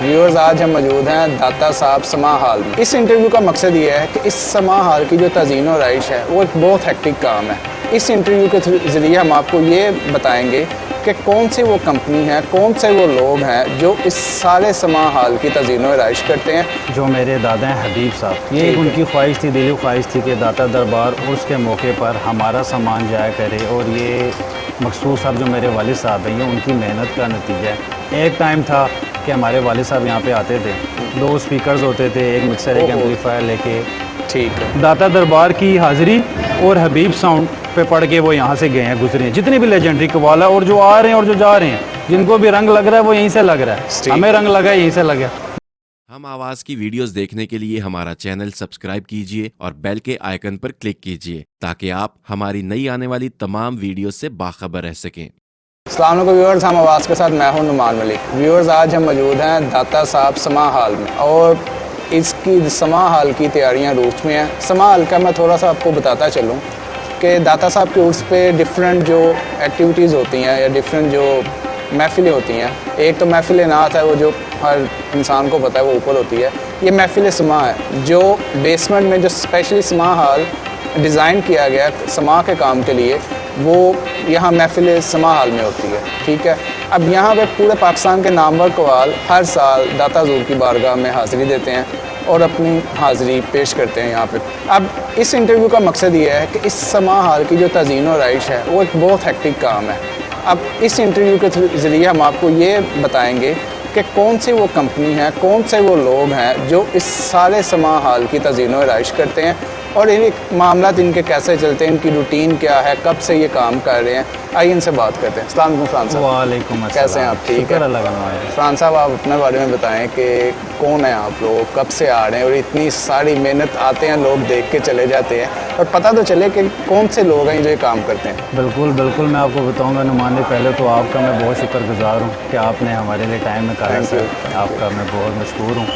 Viewers, आज हम मौजूद हैं दाता साहब समा हॉल में। इस इंटरव्यू का मकसद ये है कि इस समा हॉल की जो तज़ीन और रहाइश है वो एक बहुत हेक्टिक काम है। इस इंटरव्यू के ज़रिए हम आपको ये बताएंगे कि कौन सी वो कंपनी है, कौन से वो लोग हैं जो इस सारे समा हॉल की तज़ीन और रहाइश करते हैं। जो मेरे दादा हैं हबीब साहब, ये उनकी ख्वाहिश थी, दिली ख्वाहिश थी कि दाता दरबार उर्स के मौके पर हमारा सामान जाया करे। और ये मकसूद साहब जो मेरे वालिद साहब हैं, ये उनकी मेहनत का नतीजा है। एक टाइम था कि हमारे वालिद साहब यहाँ पे आते थे, 2 स्पीकर्स होते थे, एक मिक्सर एक एम्पलीफायर लेके। ठीक है। दाता दरबार की हाज़िरी और हबीब साउंड पे पढ़ के वो यहाँ से गए हैं, गुजरे हैं जितने भी लेजेंडरी कवाल है, और जो आ रहे हैं और जो जा रहे हैं, जिनको भी रंग लग रहा है वो यहीं से लग रहा है। हमें रंग लगा है, यहीं से लगा। हम आवाज की वीडियोस देखने के लिए हमारा चैनल सब्सक्राइब कीजिए और बेल के आइकन पर क्लिक कीजिए ताकि आप हमारी नई आने वाली तमाम वीडियो से बाखबर रह सकें। अस्सलाम वालेकुम व्यूअर्स, हम आवाज़ के साथ मैं हूं नुमान मलिक। व्यूअर्स, आज हम मौजूद हैं दाता साहब समा हॉल में और इसकी समा हॉल की तैयारियां रूट में हैं। समा हॉल का मैं थोड़ा सा आपको बताता चलूँ कि दाता साहब के उर्स पे डिफरेंट जो एक्टिविटीज़ होती हैं या डिफरेंट जो महफ़िलें होती हैं। एक तो महफ़िल नात है, वो जो हर इंसान को पता है वो ऊपर होती है। ये महफ़िल समा है जो बेसमेंट में जो स्पेशली समा हॉल डिज़ाइन किया गया समा के काम के लिए, वो यहाँ महफ़िल समा हॉल में होती है। ठीक है। अब यहाँ पे पूरे पाकिस्तान के नामवर कवाल हर साल दाता हज़ूर की बारगाह में हाज़िरी देते हैं और अपनी हाज़िरी पेश करते हैं यहाँ पे। अब इस इंटरव्यू का मकसद ये है कि इस समा हॉल की जो तज़ीन और रहाइश है वो एक बहुत हेक्टिक काम है। अब इस इंटरव्यू के ज़रिए हम आपको ये बताएंगे कि कौन सी वो कंपनी है, कौन से वो लोग हैं जो इस सारे समा हॉल की तज़ीन और रहाइश करते हैं और इन मामला इनके कैसे चलते हैं, इनकी रूटीन क्या है, कब से ये काम कर रहे हैं। आइए इनसे बात करते हैं। अस्सलाम वालेकुम फ्रांस साहब। वालेकुम अस्सलाम। कैसे हैं आप? ठीक है। फ्रांस साहब, आप अपने बारे में बताएं कि कौन है आप लोग, कब से आ रहे हैं और इतनी सारी मेहनत आते हैं, लोग देख के चले जाते हैं और पता तो चले कि कौन से लोग हैं जो ये काम करते हैं। बिल्कुल बिल्कुल, मैं आपको बताऊंगा नुमान ने। पहले तो आपका मैं बहुत शुक्रगुजार हूँ कि आपने हमारे लिए टाइम निकाला सर, आपका मैं बहुत मशहूर हूँ।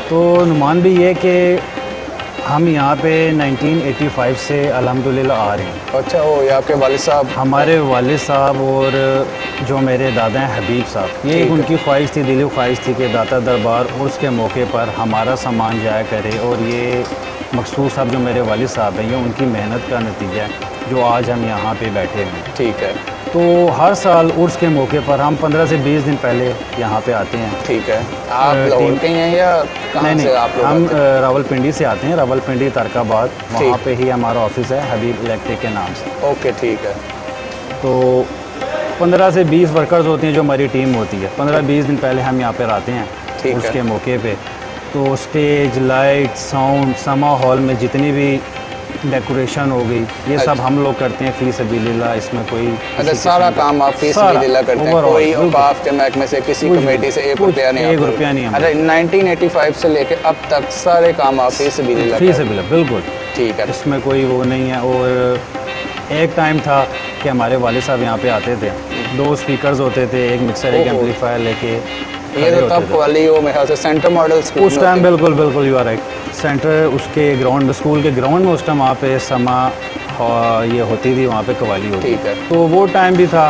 तो नुमान भी ये कि हम यहाँ पे 1985 से अल्हम्दुलिल्लाह आ रहे हैं। अच्छा, वो ये आपके वालिद साहब? हमारे वालिद साहब और जो मेरे दादा हैं हबीब साहब, ये उनकी ख्वाहिश थी, दिली ख्वाहिश थी कि दाता दरबार उर्स के मौके पर हमारा सामान जाया करे। और ये मकसूद साहब जो मेरे वालिद साहब हैं, ये उनकी मेहनत का नतीजा है जो आज हम यहाँ पे बैठे हैं। ठीक है। तो हर साल उर्स के मौके पर हम 15 से 20 दिन पहले यहाँ पे आते हैं। ठीक है। आप लाहौर के हैं या कहाँ से आप लोग? हम रावलपिंडी से आते हैं, रावलपिंडी तरकाबाद, वहाँ पे ही हमारा ऑफिस है हबीब इलेक्ट्रिक के नाम से। ओके, ठीक है। तो 15 से 20 वर्कर्स होते हैं जो हमारी टीम होती है। 15-20 दिन पहले हम यहाँ पर आते हैं उसके मौके पे। तो स्टेज, लाइट, साउंड, समा हॉल में जितनी भी डेकोरेशन हो गई, ये सब हम लोग करते हैं फी सबीलिल्लाह। इसमें कोई अच्छा, सारा काम आप फी सबीलिल्लाह करते हैं? कोई औकाफ के महकमे से, किसी कमेटी से 1 रुपया नहीं? 1 रुपया नहीं। अच्छा, 1985 से लेके अब तक सारे काम आप फी सबीलिल्लाह? फी सबीलिल्लाह, बिल्कुल। ठीक है। इसमें कोई वो नहीं है। और एक टाइम था कि हमारे वालिद साहब यहाँ पे आते थे, 2 स्पीकर्स होते थे, एक मिक्सर एक एम्पलीफायर लेके। ये तो तब वाली वो मेरे ख्याल से सेंटर मॉडल स्कूल उस टाइम, बिल्कुल बिल्कुल, यू आर राइट। सेंटर उसके ग्राउंड, स्कूल के ग्राउंड में उस टाइम वहाँ पे समा ये होती थी, वहाँ पे कवाली होती। ठीक है। तो वो टाइम भी था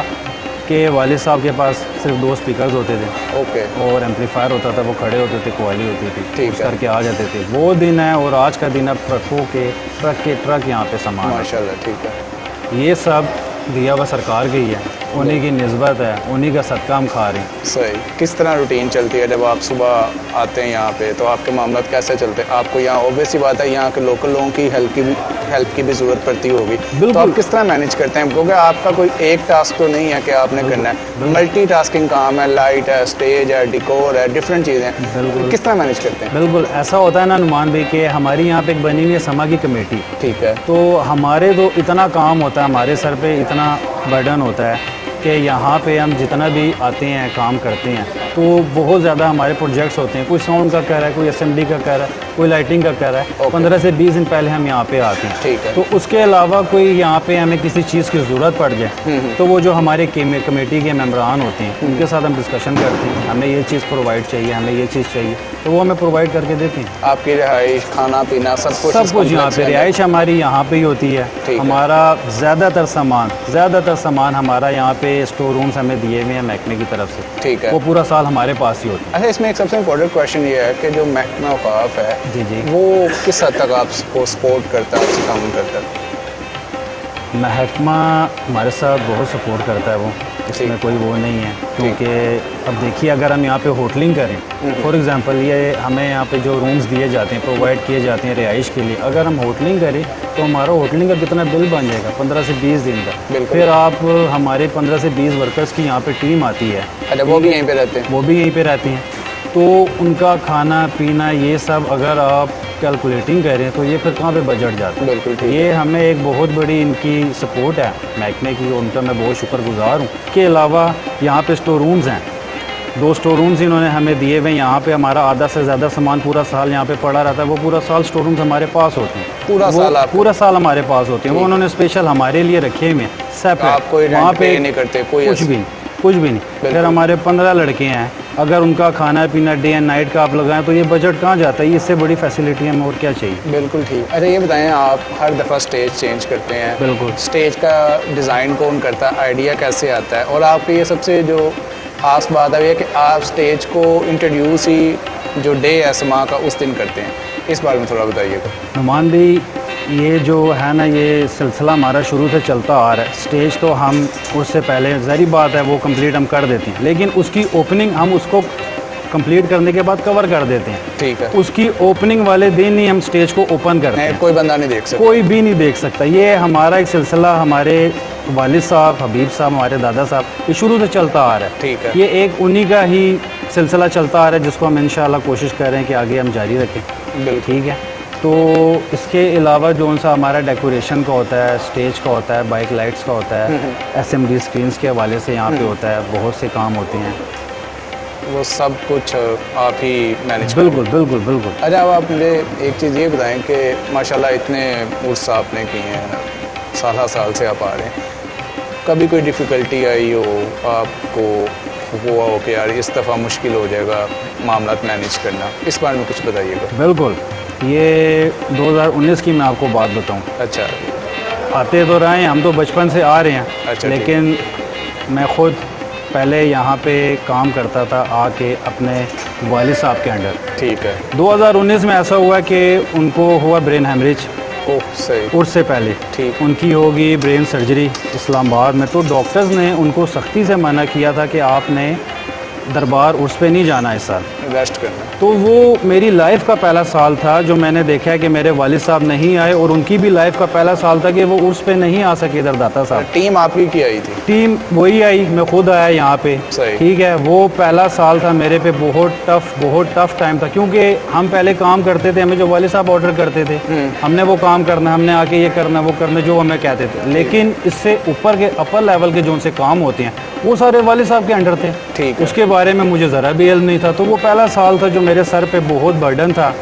कि वालिद साहब के पास सिर्फ 2 स्पीकर्स होते थे। ओके। और एम्पलीफायर होता था, वो खड़े होते थे, कवाली होती थी, ठीक उस करके आ जाते थे। वो दिन है और आज का दिन है ट्रकों के ट्रक यहाँ पे सामान। माशाल्लाह। ठीक है। ये सब दिया हुआ सरकार की है, उन्हीं की निस्बत है, उन्हीं का सदका हम खा रहे हैं। सही। किस तरह रूटीन चलती है जब आप सुबह आते हैं यहाँ पे, तो आपके मामला कैसे चलते हैं? आपको यहाँ ऑब्वियस ही बात है, यहाँ के लोकल लोगों की हेल्प की भी ज़रूरत पड़ती होगी, तो आप किस तरह मैनेज करते हैं? क्योंकि आपका कोई एक टास्क तो नहीं है कि आपने करना है, मल्टी टास्किंग काम है, लाइट है, स्टेज है, डिकोर है, डिफरेंट चीज़ें हैं, किस तरह मैनेज करते हैं? बिल्कुल ऐसा होता है ना नुमान भाई कि हमारी यहाँ पे एक बनी हुई है समा की कमेटी। ठीक है। तो हमारे तो इतना काम होता है, हमारे सर पे इतना बर्डन होता है कि यहाँ पे हम जितना भी आते हैं, काम करते हैं, तो बहुत ज़्यादा हमारे प्रोजेक्ट्स होते हैं। कोई साउंड का कह रहा है, कोई असेंबली का कह रहा है, कोई लाइटिंग का कह रहा है। 15 से 20 दिन पहले हम यहाँ पे आते हैं। ठीक है। तो उसके अलावा कोई यहाँ पे हमें किसी चीज़ की ज़रूरत पड़ जाए तो वो जो हमारे कमेटी के मेम्बरान होते हैं, उनके साथ हम डिस्कशन करते हैं, हमें ये चीज़ प्रोवाइड चाहिए, हमें ये चीज़ चाहिए, तो वो हमें प्रोवाइड करके देते हैं। आपकी रिहाइश, खाना पीना, सब कुछ यहाँ पे, रिहाइश हमारी यहाँ पे ही होती है। हमारा ज़्यादातर सामान हमारा यहाँ पे स्टोर रूम्स हमें दिए हुए हैं महकमे की तरफ से। ठीक है। वो पूरा साल साल हमारे पास ही होते हैं। अच्छा, इसमें एक सबसे इम्पोर्टेंट क्वेश्चन ये है कि जो महकमा औकाफ है जी जी। वो किस हद तक आपको सपोर्ट करता है, आपसे काम करता है? महकमा हमारे साथ बहुत सपोर्ट करता है, वो इसमें कोई वो नहीं है, क्योंकि अब देखिए अगर हम यहाँ पे होटलिंग करें, फॉर एग्जांपल ये हमें यहाँ पे जो रूम्स दिए जाते हैं, प्रोवाइड किए जाते हैं रिहाइश के लिए, अगर हम होटलिंग करें तो हमारा होटलिंग का कितना बिल बन जाएगा 15 से 20 दिन का। फिर आप हमारे 15 से 20 वर्कर्स की यहाँ पे टीम आती है। अच्छा, वो भी यहीं पे रहते हैं? वो भी यहीं पे रहती हैं, तो उनका खाना पीना ये सब अगर आप कैलकुलेटिंग करें तो ये फिर कहाँ पे बजट जाता है। बिल्कुल ठीक ये हमें एक बहुत बड़ी इनकी सपोर्ट है महकमे की, उनका मैं बहुत शुक्रगुजार हूँ। के अलावा यहाँ पे स्टोर रूम्स हैं, 2 स्टोर रूम्स इन्होंने हमें दिए हुए हैं। यहाँ पे हमारा आधा से ज़्यादा सामान पूरा साल यहाँ पे पड़ा रहता है, वो पूरा साल स्टोर रूम्स हमारे पास होते हैं। पूरा साल हमारे पास होते हैं, वो उन्होंने स्पेशल हमारे लिए रखे हुए हैं सेपरेट। वहाँ पे नहीं करते कोई कुछ भी नहीं। फिर हमारे 15 लड़के हैं, अगर उनका खाना पीना डे एंड नाइट का आप लगाएं तो ये बजट कहाँ जाता है? इससे बड़ी फैसिलिटी हमें और क्या चाहिए। बिल्कुल ठीक। अच्छा, ये बताएं, आप हर दफ़ा स्टेज चेंज करते हैं, बिल्कुल, स्टेज का डिज़ाइन कौन करता है, आइडिया कैसे आता है, और आपकी ये सबसे जो खास बात है ये कि आप स्टेज को इंट्रोड्यूस ही जो डे है समा का उस दिन करते हैं, इस बारे में थोड़ा बताइएगा। नुमान भाई, ये जो है ना, ये सिलसिला हमारा शुरू से चलता आ रहा है। स्टेज तो हम उससे पहले ज़ाहिर बात है वो कंप्लीट हम कर देते हैं, लेकिन उसकी ओपनिंग हम उसको कंप्लीट करने के बाद कवर कर देते हैं। ठीक है। उसकी ओपनिंग वाले दिन ही हम स्टेज को ओपन करते हैं, कोई बंदा नहीं देख सकता, कोई भी नहीं देख सकता। ये हमारा एक सिलसिला, हमारे वालिद साहब, हबीब साहब, हमारे दादा साहब, ये शुरू से चलता आ रहा है। ठीक है। ये एक उन्हीं का ही सिलसिला चलता आ रहा है, जिसको हम इंशाल्लाह कोशिश कर रहे हैं कि आगे हम जारी रखें। बिल्कुल ठीक है। तो इसके अलावा जो सा हमारा डेकोरेशन का होता है, स्टेज का होता है, बाइक लाइट्स का होता है, SMD स्क्रीन्स के हवाले से यहाँ पे होता है, बहुत से काम होते हैं, वो सब कुछ आप ही मैनेज। बिल्कुल बिल्कुल बिल्कुल। अच्छा, अब आप मुझे एक चीज़ ये बताएं कि माशाल्लाह इतने उर्स आपने किए हैं, साल से आप आ रहे हैं, कभी कोई डिफ़िकल्टी आई हो, आपको हुआ हो कि यार इस दफ़ा मुश्किल हो जाएगा मामला मैनेज करना, इस बारे में कुछ बताइएगा। बिल्कुल, ये 2019 की मैं आपको बात बताऊं। अच्छा। आते तो रहे हैं, हम तो बचपन से आ रहे हैं। अच्छा, लेकिन मैं ख़ुद पहले यहाँ पे काम करता था आके अपने वालिद साहब के अंडर। ठीक है। 2019 में ऐसा हुआ कि उनको हुआ ब्रेन हेमरेज। ओह, सही। उससे पहले ठीक, उनकी होगी ब्रेन सर्जरी इस्लामाबाद में, तो डॉक्टर्स ने उनको सख्ती से मना किया था कि आपने दरबार उर्स पे नहीं जाना इस साल, रेस्ट करना। तो वो मेरी लाइफ का पहला साल था जो मैंने देखा है कि मेरे वालिद साहब नहीं आए, और उनकी भी लाइफ का पहला साल था कि वो उर्स पे नहीं आ सके इधर दाता साहब। टीम आपकी की आई थी? टीम वही आई, मैं खुद आया यहाँ पे। सही। ठीक है। वो पहला साल था मेरे पे, बहुत टफ टाइम था, क्योंकि हम पहले काम करते थे, हमें जो वालिद साहब ऑर्डर करते थे हमने वो काम करना, हमने आके ये करना वो करना जो हमें कहते थे, लेकिन इससे ऊपर के अपर लेवल के जो उनसे काम होते हैं वो सारे वालिद साहब के अंडर थे। ठीक। उसके बारे में मुझे ज़रा भी इल्म नहीं था, तो वो पहला साल था जो मेरे सर पे बहुत बर्डन था।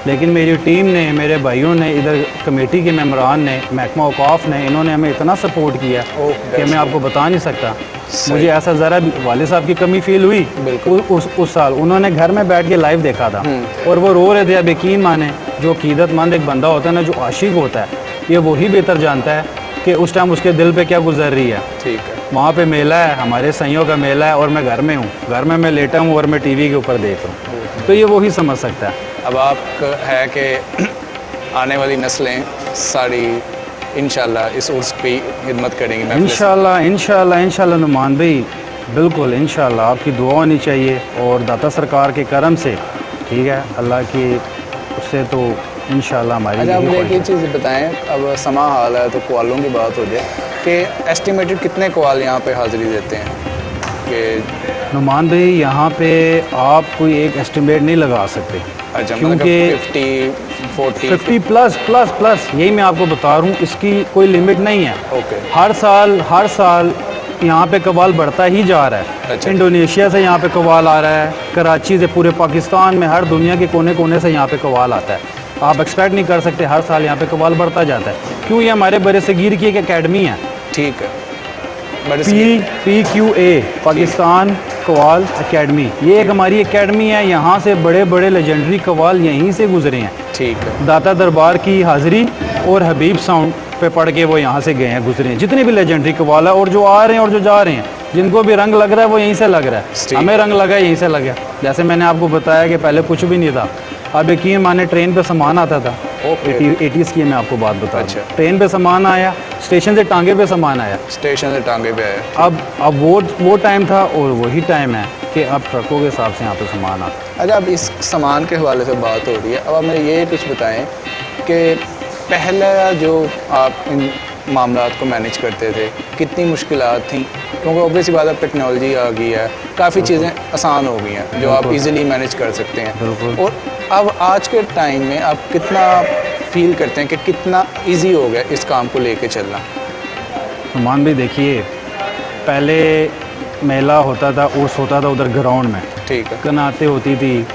लेकिन मेरी टीम ने, मेरे भाइयों ने, इधर कमेटी के मेम्बरान ने, महकमा औकाफ ने, इन्होंने हमें इतना सपोर्ट किया कि मैं आपको बता नहीं सकता। मुझे ऐसा ज़रा भी वालिद साहब की कमी फील हुई उस साल। उन्होंने घर में बैठ के लाइव देखा था और वो रो रहे थे। अब यकीन माने, जो अकीदतमंद एक बंदा होता है ना, जो आशिक होता है, ये वही बेहतर जानता है कि उस टाइम उसके दिल पे क्या गुजर रही है। ठीक है। वहाँ पे मेला है, हमारे सैयों का मेला है, और मैं घर में हूँ, घर में मैं लेटा हूँ और मैं टीवी के ऊपर देख रहा हूँ, तो ये वही समझ सकता है। अब आप है कि आने वाली नस्लें सारी इंशाल्लाह इस उर्स की खिदमत करेंगी। इंशाल्लाह नुमान भाई, बिल्कुल इंशाल्लाह। आपकी दुआ होनी चाहिए और दाता सरकार के करम से, ठीक है, अल्लाह की उससे तो इंशाल्लाह हमारी। अच्छा, आप मुझे एक चीज़ बताएं, अब समा हाल है तो कवालों की बात हो जाए कि एस्टिमेटेड कितने कवाल यहाँ पे हाज़िरी देते हैं? कि नुमान भाई, यहाँ पे आप कोई एक एस्टिमेट नहीं लगा सकते। अच्छा, क्योंकि 50 प्लस यही मैं आपको बता रहा हूँ, इसकी कोई लिमिट नहीं है। ओके। हर साल यहाँ पे कवाल बढ़ता ही जा रहा है। अच्छा। इंडोनेशिया से यहाँ पे कवाल आ रहा है, कराची से, पूरे पाकिस्तान में, हर दुनिया के कोने कोने से यहाँ पे कवाल आता है। आप एक्सपेक्ट नहीं कर सकते, हर साल यहाँ पे कवाल बढ़ता जाता है। क्यों? ये हमारे बड़े सगीर की एक अकेडमी है। ठीक है। PQA, पाकिस्तान कवाल अकेडमी, ये एक हमारी अकेडमी है। यहाँ से बड़े बड़े लेजेंडरी कवाल यहीं से गुजरे हैं। ठीक है। दाता दरबार की हाज़िरी और हबीब साउंड पे पढ़ के वो यहाँ से गए हैं, गुजरे हैं, जितने भी लेजेंडरी कवाल है, और जो आ रहे हैं और जो जा रहे हैं, जिनको भी रंग लग रहा है वो यहीं से लग रहा है, ठीक। हमें रंग लगा यहीं से लगा। जैसे मैंने आपको बताया कि पहले कुछ भी नहीं था, अब यकीन माने ट्रेन पे सामान आता था। ओके। 80s की मैं आपको बात बता रहा अच्छा। हूँ। ट्रेन पे सामान आया, स्टेशन से टांगे पे सामान आया। स्टेशन से टांगे पे आया। अब वो टाइम था और वही टाइम है कि अब ट्रकों के हिसाब से यहाँ पे सामान आता है। अच्छा, अब इस सामान के हवाले से बात हो रही है, अब आप मुझे ये कुछ बताएं कि पहले जो आप इन मामलात को मैनेज करते थे कितनी मुश्किलात थी, क्योंकि ऑब्वियसली बात है टेक्नोलॉजी आ गई है, काफ़ी चीज़ें आसान हो गई हैं जो आप इजीली मैनेज कर सकते हैं। बिल्कुल। और अब आज के टाइम में आप कितना फील करते हैं कि कितना इजी हो गया इस काम को लेके चलना? सामान भी देखिए, पहले मेला होता था, उर्स होता था उधर ग्राउंड में, ठीक है। कनाते होती थी,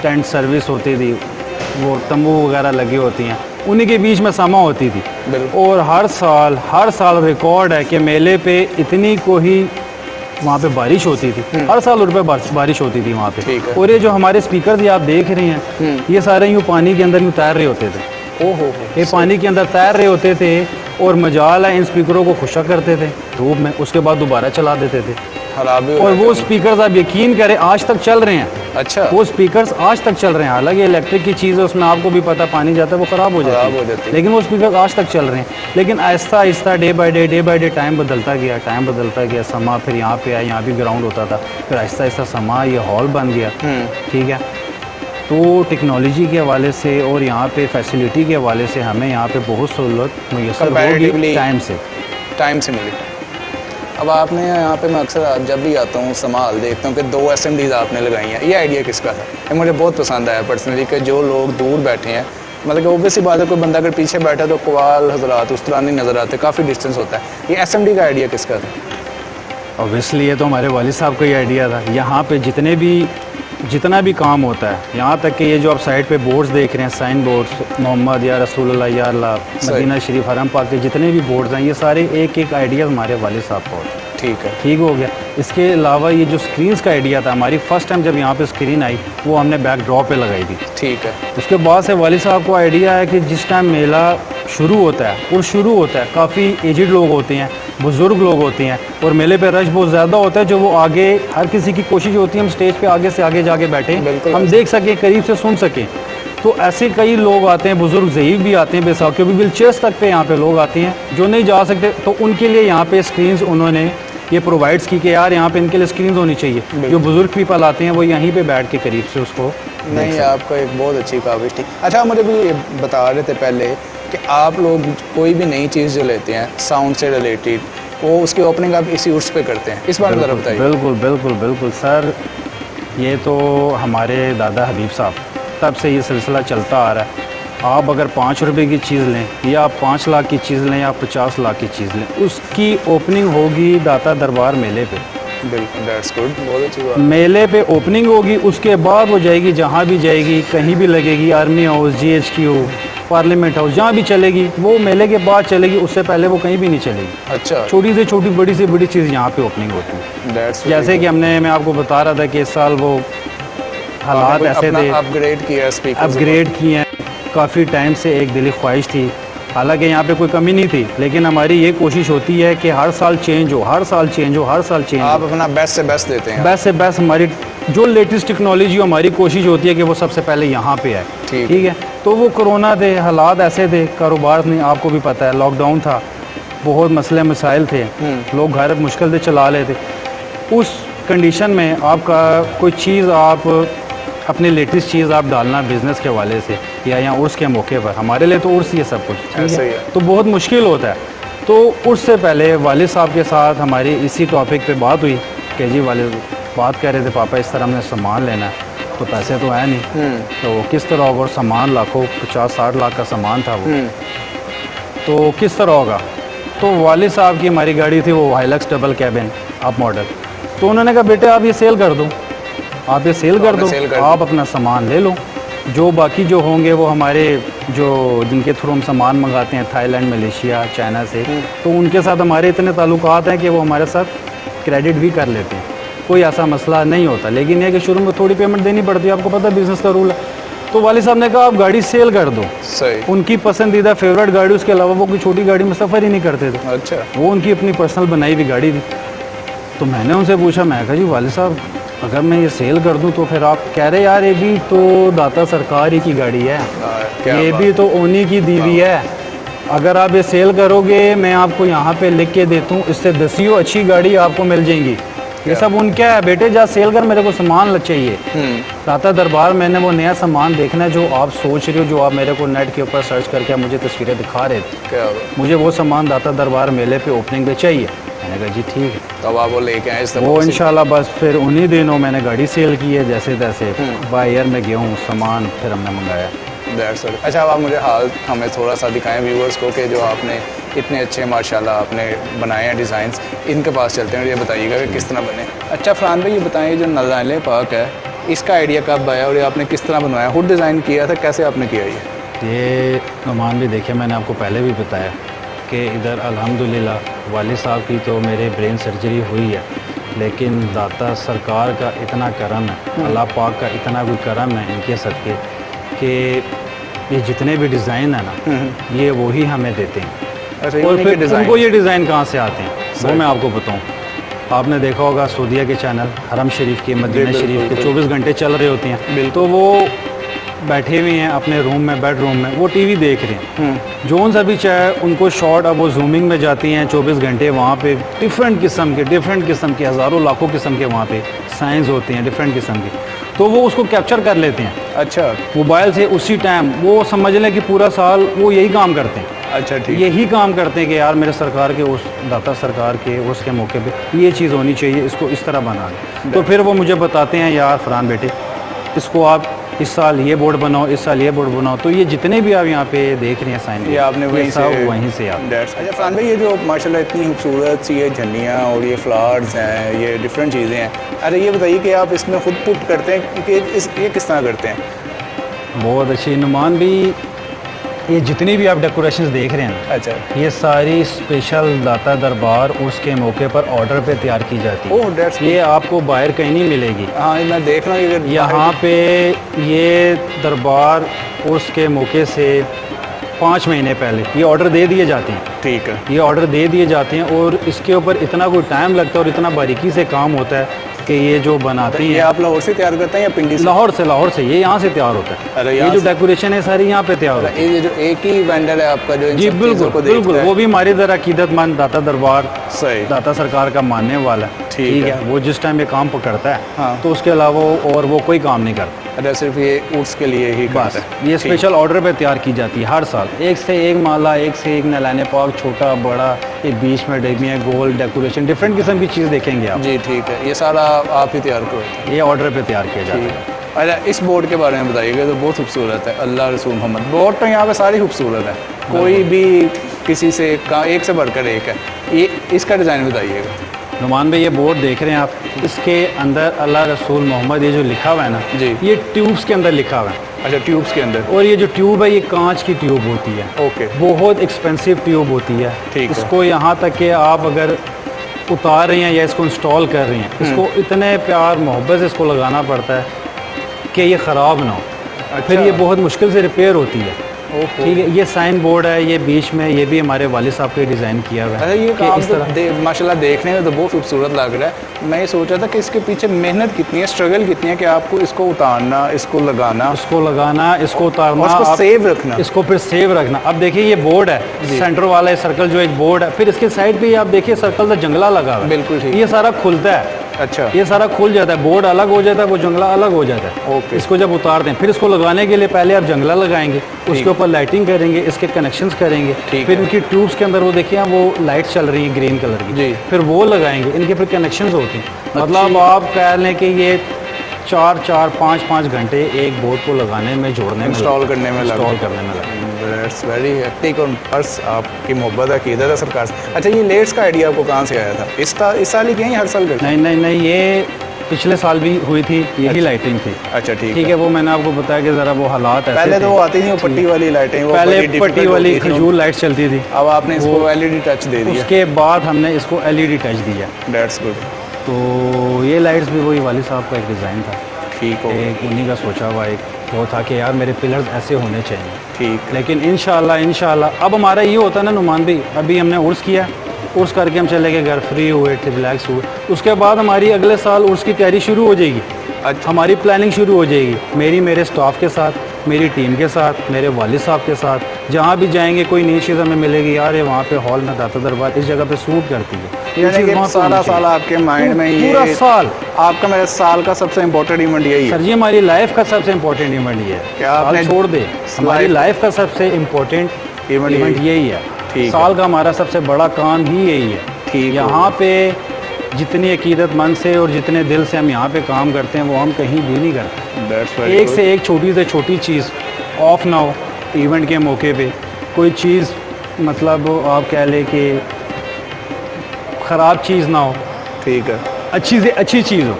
टेंट सर्विस होती थी, वो तंबू वगैरह लगी होती हैं, उन्हीं के बीच में समा होती थी। बिल्कुल। और हर साल रिकॉर्ड है कि मेले पे इतनी को ही वहाँ पे बारिश होती थी, हर साल रुपए बारिश होती थी वहाँ पे। ठीक है। और ये जो हमारे स्पीकर ये आप देख रहे हैं, ये सारे यूँ पानी के अंदर यूँ तैर रहे होते थे। ओहो, ये पानी के अंदर तैर रहे होते थे और मजाल है इन स्पीकरों को खुशक करते थे धूप में, उसके बाद दोबारा चला देते थे। खराब भी हो और जाते वो हैं। स्पीकर्स आप यकीन करें आज तक चल रहे हैं। अच्छा, वो स्पीकर्स आज तक चल रहे हैं, हालांकि इलेक्ट्रिक की चीज़ है, उसमें आपको भी पता पानी जाता है वो ख़राब हो खराब हो जाती जाती है, है। लेकिन वो स्पीकर्स आज तक चल रहे हैं। लेकिन Aahista Aahista day by day time बदलता गया, समा फिर यहाँ पे आया, यहाँ भी ग्राउंड होता था, फिर आहिस्ता आहिस्ता समा ये हॉल बन गया। ठीक है, तो टेक्नोलॉजी के हवाले से और यहाँ पे फैसिलिटी के हवाले से हमें यहाँ पे बहुत सहूलत मुयसर होगी Comparatively- टाइम से। मिली। अब आपने यहाँ पे मैं अक्सर जब भी आता हूँ संभाल देखता हूँ कि 2 असेंबलीज आपने लगाई हैं, ये आइडिया किसका था? ये मुझे बहुत पसंद आया पर्सनली कि जो लोग दूर बैठे हैं, मतलब कि ओबियसली बात है कोई बंदा अगर पीछे बैठा तो कवाल हजरात उस तरह नहीं नज़र आते, काफ़ी डिस्टेंस होता है। ये असेंबली का आइडिया किसका था? ऑब्वियसली ये तो हमारे वालिद साहब का ही आइडिया था। यहाँ पे जितना भी काम होता है, यहाँ तक कि ये जो आप साइड पे बोर्ड्स देख रहे हैं, साइन बोर्ड्स, मोहम्मद या रसूलुल्लाह या अल्लाह, मदीना शरीफ, हरम पाक के जितने भी बोर्ड्स हैं, ये सारे एक आइडिया हमारे वालिद साहब का होता है। ठीक है। ठीक हो गया। इसके अलावा ये जो स्क्रीन्स का आइडिया था, हमारी फ़र्स्ट टाइम जब यहाँ पे स्क्रीन आई वो हमने बैक ड्रॉप पे लगाई थी। ठीक है। उसके बाद से वालिद साहब को आइडिया है कि जिस टाइम मेला शुरू होता है और शुरू होता है, काफ़ी एजिड लोग होते हैं, बुज़ुर्ग लोग होते हैं और मेले पे रश बहुत ज़्यादा होता है, जो वो आगे हर किसी की कोशिश होती है हम स्टेज पे आगे से आगे जाके बैठें, बिल्कुल हम देख सकें, करीब से सुन सकें। तो ऐसे कई लोग आते हैं, बुज़ुर्ग ज़ईफ़ भी आते हैं, बेसाखियों भी, व्हीलचेयर्स तक पे यहाँ पे लोग आते हैं जो नहीं जा सकते, तो उनके लिए यहाँ पे स्क्रीन्स उन्होंने ये प्रोवाइड्स की कि यार यहाँ पे इनके लिए स्क्रीन होनी चाहिए। जो बुज़ुर्ग पीपल आते हैं वो यहीं पे बैठ के करीब से उसको नहीं, आपका एक बहुत अच्छी काबिश थी। अच्छा, मुझे भी ये बता रहे थे पहले कि आप लोग कोई भी नई चीज़ जो लेते हैं साउंड से रिलेटेड, वो उसकी ओपनिंग आप इसी उर्स पे करते हैं, इस बारे में ज़रा बताइए। बिल्कुल सर, ये तो हमारे दादा हबीब साहब तब से ये सिलसिला चलता आ रहा है। आप अगर 5 रुपए की चीज़ लें या 5 लाख की चीज़ लें या 50 लाख की चीज़ लें, उसकी ओपनिंग होगी दाता दरबार मेले पे। बिल्कुल, दैट्स गुड, बहुत अच्छी बात। मेले पे ओपनिंग होगी, उसके बाद वो जाएगी जहाँ भी जाएगी, कहीं भी लगेगी, army house, GHQ, parliament house, जहाँ भी चलेगी वो मेले के बाद चलेगी, उससे पहले वो कहीं भी नहीं चलेगी। अच्छा, छोटी से छोटी, बड़ी से बड़ी चीज़ यहाँ पे ओपनिंग होती है। दैट्स जैसे कि मैं आपको बता रहा था कि इस साल वो हालात ऐसे थे, अपग्रेड किया स्पीकर, अपग्रेड किए हैं। काफ़ी टाइम से एक दिली ख्वाहिश थी, हालांकि यहाँ पे कोई कमी नहीं थी, लेकिन हमारी ये कोशिश होती है कि हर साल चेंज हो। आप अपना बेस्ट से बेस्ट देते हैं। बेस्ट से बेस्ट हमारी जो लेटेस्ट टेक्नोलॉजी हो, हमारी कोशिश होती है कि वो सबसे पहले यहाँ पे आए। ठीक है, तो वो कोरोना थे, हालात ऐसे थे, कारोबार नहीं, आपको भी पता है, लॉकडाउन था, बहुत मसले मसाइल थे, लोग घर मुश्किल से चला लेते। उस कंडीशन में आपका कोई चीज़, आप अपनी लेटेस्ट चीज़ आप डालना बिज़नेस के हवाले से या यहाँ उर्स के मौके पर, हमारे लिए तो उर्स ही है सब कुछ, ठीक है, तो बहुत मुश्किल होता है। तो उससे पहले वालिद साहब के साथ हमारी इसी टॉपिक पे बात हुई कि जी वालिद बात कर रहे थे, पापा इस तरह हमने सामान लेना है, तो पैसे तो है नहीं, तो किस तरह होगा? और सामान लाखों 50-60 लाख का सामान था वो, तो किस तरह होगा? तो वालिद साहब की हमारी गाड़ी थी वो Hilux double cabin up model, तो उन्होंने कहा बेटे आप ये सेल कर दो, आप ये सेल कर दो, आप अपना सामान ले लो, जो बाकी जो होंगे वो हमारे जो जिनके थ्रू हम सामान मंगाते हैं थाईलैंड, मलेशिया, चाइना से, तो उनके साथ हमारे इतने ताल्लुकात हैं कि वो हमारे साथ क्रेडिट भी कर लेते हैं, कोई ऐसा मसला नहीं होता। लेकिन ये कि शुरू में थोड़ी पेमेंट देनी पड़ती है, आपको पता है बिज़नेस का रूल है। तो वालिद साहब ने कहा आप गाड़ी सेल कर दो। सही। उनकी पसंदीदा फेवरेट गाड़ी, उसके अलावा वो कोई छोटी गाड़ी में सफ़र ही नहीं करते थे। अच्छा। वो उनकी अपनी पर्सनल बनाई हुई गाड़ी थी। तो मैंने उनसे पूछा, मैं कहा जी वालिद साहब अगर मैं ये सेल कर दूं तो फिर आप कह रहे यार ये भी तो दाता सरकार ही की गाड़ी है, ये भी तो उन्हीं की दीवी है, अगर आप ये सेल करोगे मैं आपको यहाँ पे लिख के देता हूँ इससे 10 अच्छी गाड़ी आपको मिल जाएंगी। ये सब उनका है, बेटे जा सेल कर, मेरे को सामान चाहिए। दाता दरबार मैंने वो नया सामान देखना है जो आप सोच रहे हो, जो आप मेरे को नेट के ऊपर सर्च करके आप मुझे तस्वीरें दिखा रहे थे, मुझे वो सामान दाता दरबार मेले पे ओपनिंग पे चाहिए। मैंने कहा जी ठीक है, तब आप वो लेके आए? वो इंशाल्लाह बस फिर उन्हीं दिनों मैंने गाड़ी सेल की है, जैसे तैसे बाय एयर में गया हूँ, सामान फिर हमने मंगाया। अच्छा, अब आप मुझे हाल हमें थोड़ा सा दिखाएं व्यूअर्स को कि जो आपने इतने अच्छे माशाल्लाह आपने बनाए हैं डिज़ाइंस, इनके पास चलते हैं और ये बताइएगा कि किस तरह बने। अच्छा फरहान भाई, ये बताएं जो नज़ारे पार्क है इसका आइडिया कब आया और ये आपने किस तरह बनवाया? खुद डिज़ाइन किया था, कैसे आपने किया ये नुमान भी देखिए, मैंने आपको पहले भी बताया कि इधर अल्हम्दुलिल्लाह वालिद साहब की तो मेरे ब्रेन सर्जरी हुई है, लेकिन दाता सरकार का इतना करम है, अल्लाह पाक का इतना कोई करम है इनके सदके कि ये जितने भी डिज़ाइन है ना ये वही हमें देते हैं। अच्छा, और फिर उनको ये डिज़ाइन कहाँ से आते हैं वो मैं आपको बताऊँ। आपने देखा होगा सऊदीया के चैनल हरम शरीफ के, मदीना शरीफ के 24 घंटे चल रहे होते हैं, तो वो बैठे हुए हैं अपने रूम में, बेडरूम में, वो टीवी देख रहे हैं, जो सा भी चाहे उनको शॉट, अब वो जूमिंग में जाती हैं 24 घंटे, वहाँ पे डिफरेंट किस्म के हज़ारों लाखों किस्म के वहाँ पे साइंस होते हैं डिफरेंट किस्म के, तो वो उसको कैप्चर कर लेते हैं। अच्छा, मोबाइल से उसी टाइम, वो समझ लें कि पूरा साल वो यही काम करते हैं। अच्छा ठीक, यही काम करते हैं कि यार मेरे सरकार के उस दाता सरकार के उसके मौके पे ये चीज़ होनी चाहिए, इसको इस तरह बना दें। तो फिर वो मुझे बताते हैं यार फरहान बेटे इसको आप इस साल ये बोर्ड बनाओ, इस साल ये बोर्ड बनाओ, तो ये जितने भी आप यहाँ पे देख रहे हैं साइन, ये आपने वहीं से आप। अच्छा फरहान भाई, ये जो माशाल्लाह इतनी खूबसूरत सी ये झंडियाँ और ये फ्लावर्स हैं, ये डिफरेंट चीज़ें हैं, अरे ये बताइए कि आप इसमें खुद पुट करते हैं कि ये किस तरह करते हैं? बहुत अच्छी नुमान भी, ये जितनी भी आप डेकोरेशंस देख रहे हैं, अच्छा, ये सारी स्पेशल दाता दरबार उसके मौके पर ऑर्डर पे तैयार की जाती है। ओह दैट्स, ये आपको बाहर कहीं नहीं मिलेगी। हाँ मैं देख रहा हूँ यहाँ पे ये दरबार उसके मौके से 5 महीने पहले ये ऑर्डर दे दिए जाते हैं। ठीक है, ये ऑर्डर दे दिए जाते हैं और इसके ऊपर इतना कोई टाइम लगता है और इतना बारीकी से काम होता है कि ये जो बनाती हैं। ये आप लाहौर से तैयार करते हैं या पिंडी से? लाहौर से ये यहाँ से तैयार होता है। अरे ये जो डेकोरेशन है सारी यहाँ पे तैयार होती है। ये जो एक ही वेंडर है आपका जो इन जी सब चीज़ों को बिल्कुल, देखता है? वो भी हमारी तरह अकीदतमंद दाता दरबार, सही, दाता सरकार का मानने वाला है। ठीक है, वो जिस टाइम ये काम पकड़ता है, हाँ, तो उसके अलावा और वो कोई काम नहीं करता। अच्छा, सिर्फ ये उर्स के लिए ही बस करता है? ये स्पेशल ऑर्डर पे तैयार की जाती है हर साल, एक से एक माला, एक से एक नलाने पाक, छोटा बड़ा, ये बीच में डिबियाँ, गोल डेकोरेशन, डिफरेंट किस्म की चीज़ देखेंगे आप। जी ठीक है, ये सारा आप ही तैयार करते हैं? ये ऑर्डर पे तैयार किया जाता है। अच्छा, इस बोर्ड के बारे में बताइएगा, तो बहुत खूबसूरत है, अल्लाह रसूल मोहम्मद। बोर्ड तो यहाँ पे सारी खूबसूरत है, कोई भी किसी से एक से बढ़कर एक है। ये इसका डिज़ाइन बताइएगा। नुमान भाई, ये बोर्ड देख रहे हैं आप, इसके अंदर अल्लाह रसूल मोहम्मद ये जो लिखा हुआ है ना जी, ये ट्यूब्स के अंदर लिखा हुआ है। अच्छा, ट्यूब्स के अंदर? और ये जो ट्यूब है ये कांच की ट्यूब होती है। ओके, बहुत एक्सपेंसिव ट्यूब होती है। ठीक है। इसको यहाँ तक कि आप अगर उतार रहे हैं या इसको इंस्टॉल कर रहे हैं, इसको इतने प्यार मोहब्बत से इसको लगाना पड़ता है कि ये ख़राब ना हो। अच्छा, फिर ये बहुत मुश्किल से रिपेयर होती है। ठीक है, ये साइन बोर्ड है, ये बीच में ये भी हमारे वालिद साहब के डिज़ाइन किया हुआ है। अरे ये काम इस तो तरह माशाल्लाह देखने में तो बहुत खूबसूरत लग रहा है। मैं ये सोच रहा था कि इसके पीछे मेहनत कितनी है, स्ट्रगल कितनी है कि आपको इसको उतारना, इसको लगाना, इसको उतारना, इसको सेव रखना, इसको फिर सेव रखना। अब देखिए ये बोर्ड है, सेंटर वाला सर्कल जो एक बोर्ड है, फिर इसके साइड पे आप देखिए सर्कल का जंगला लगा हुआ है। बिल्कुल ठीक, ये सारा खुलता है। अच्छा, ये सारा खुल जाता है, बोर्ड अलग हो जाता है, वो जंगला अलग हो जाता है। ओके, इसको जब उतारते हैं फिर इसको लगाने के लिए पहले आप जंगला लगाएंगे, उसके ऊपर लाइटिंग करेंगे, इसके कनेक्शंस करेंगे, फिर इनकी ट्यूब्स के अंदर वो देखिए वो लाइट चल रही है ग्रीन कलर की जी, फिर वो लगाएंगे, इनके फिर कनेक्शंस होते हैं। मतलब आप कह लें कि ये 4-5 घंटे एक बोर्ड को लगाने में, जोड़ने में, इंस्टॉल करने में दैट्स वेरी हेक्टिक। और बस आपकी मोहब्बत अकीदत है सरकार से। अच्छा, ये लेट्स का आइडिया आपको कहाँ से आया था? इस साल ही किया या हर साल करते? नहीं, ये पिछले साल भी हुई थी, यही लाइटिंग थी। अच्छा ठीक है, वो मैंने आपको बताया कि ज़रा वो हालात ऐसे पहले तो वो आती थी, वो पट्टी वाली लाइटें, वो पहले पट्टी वाली खजूर लाइट चलती थी। अब आपने इसको एलईडी टच दे दिया। उसके बाद हमने इसको एलईडी टच दिया। That's good. तो ये लाइट्स भी वही वालिद साहब का एक डिज़ाइन था। ठीक हो, एक उन्हीं का सोचा हुआ एक वो था कि यार मेरे पिलर्स ऐसे होने चाहिए। ठीक, लेकिन इंशाल्लाह अब हमारा ये होता है ना नुमान भाई, अभी हमने उर्स किया, उर्स करके हम चले गए घर, फ्री हुए थे, रिलैक्स हुए। उसके बाद हमारी अगले साल उर्स की तैयारी शुरू हो जाएगी। अच्छा। हमारी प्लानिंग शुरू हो जाएगी, मेरे स्टाफ के साथ, मेरी टीम के साथ, मेरे वालिद साहब के साथ। जहाँ भी जाएंगे कोई नई चीज़ हमें मिलेगी, यार ये वहाँ पे हॉल में दाता दरबार इस जगह पे सूट करती है। ये यानी चीज़ कि वहाँ पे सारा होनी चाहिए। साल आपके माइंड में ये पूरा साल आपका मेरे साल का सबसे इम्पोर्टेंट इवेंट यही है। सर जी हमारी लाइफ का सबसे इम्पोर्टेंट इवेंट ये है। क्या साल आपने छोड़ दे, हमारी लाइफ का सबसे इम्पोर्टेंट इवेंट इवेंट यही है। ठीक साल का हमारा सबसे बड़ा काम ही यही है। ठीक है। यहाँ पे जितनी अकीदतमंद से और जितने दिल से हम यहाँ पे काम करते हैं वो हम कहीं भी नहीं करते। That's very एक good. से एक छोटी से छोटी चीज़ ऑफ ना हो इवेंट के मौके पे, कोई चीज़ मतलब आप कह लें कि ख़राब चीज़ ना हो, ठीक है। अच्छी से अच्छी चीज़ हो,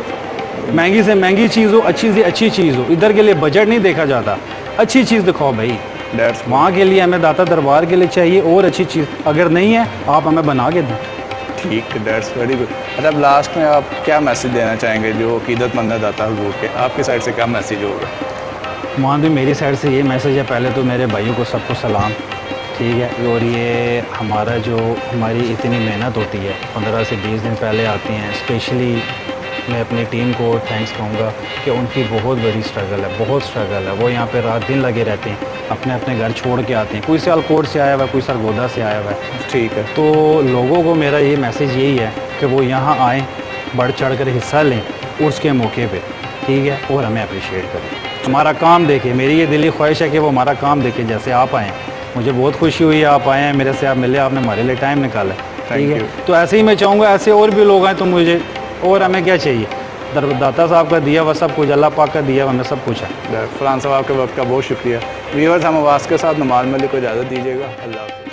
महंगी से महंगी चीज़ हो, अच्छी से अच्छी चीज़ हो। इधर के लिए बजट नहीं देखा जाता, अच्छी चीज़ दिखाओ भाई। That's वहाँ के लिए हमें दाता दरबार के लिए चाहिए और अच्छी चीज़, अगर नहीं है आप हमें बना के दें। ठीक है, दैट्स वेरी गुड। अच्छा, अब लास्ट में आप क्या मैसेज देना चाहेंगे जो अकीदतमंद है दाता हुजूर के, आपकी साइड से क्या मैसेज होगा? वहाँ भी मेरी साइड से ये मैसेज है, पहले तो मेरे भाइयों को सबको सलाम, ठीक है। और ये हमारी इतनी मेहनत होती है, 15 से 20 दिन पहले आती हैं। स्पेशली मैं अपनी टीम को थैंक्स कहूँगा कि उनकी बहुत बड़ी स्ट्रगल है, बहुत स्ट्रगल है। वो यहाँ पे रात दिन लगे रहते हैं, अपने अपने घर छोड़ के आते हैं। कोई सियालकोट से आया हुआ है, कोई सरगोदा से आया हुआ है। ठीक है। तो लोगों को मेरा ये मैसेज यही है कि वो यहाँ आएँ, बढ़ चढ़ कर हिस्सा लें उर्स के मौके पे, ठीक है, और हमें अप्रिशिएट करें, हमारा काम देखें। मेरी ये दिली ख्वाहिश है कि वो हमारा काम देखें। जैसे आप आएँ, मुझे बहुत खुशी हुई आप आए हैं, मेरे से आप मिले, आपने हमारे लिए टाइम निकाला, ठीक है। तो ऐसे ही मैं चाहूँगा ऐसे और भी लोग आए तो मुझे, और हमें क्या चाहिए, दाता साहब का दिया हुआ सब कुछ, अल्लाह पाक का दिया हुआ हमें सब कुछ है। फरहान साहब आपके वक्त का बहुत शुक्रिया। व्यूअर्स, हम आवाज़ के साथ नुमान मलिक को इजाज़त दीजिएगा। अल्लाह हाफ़िज़।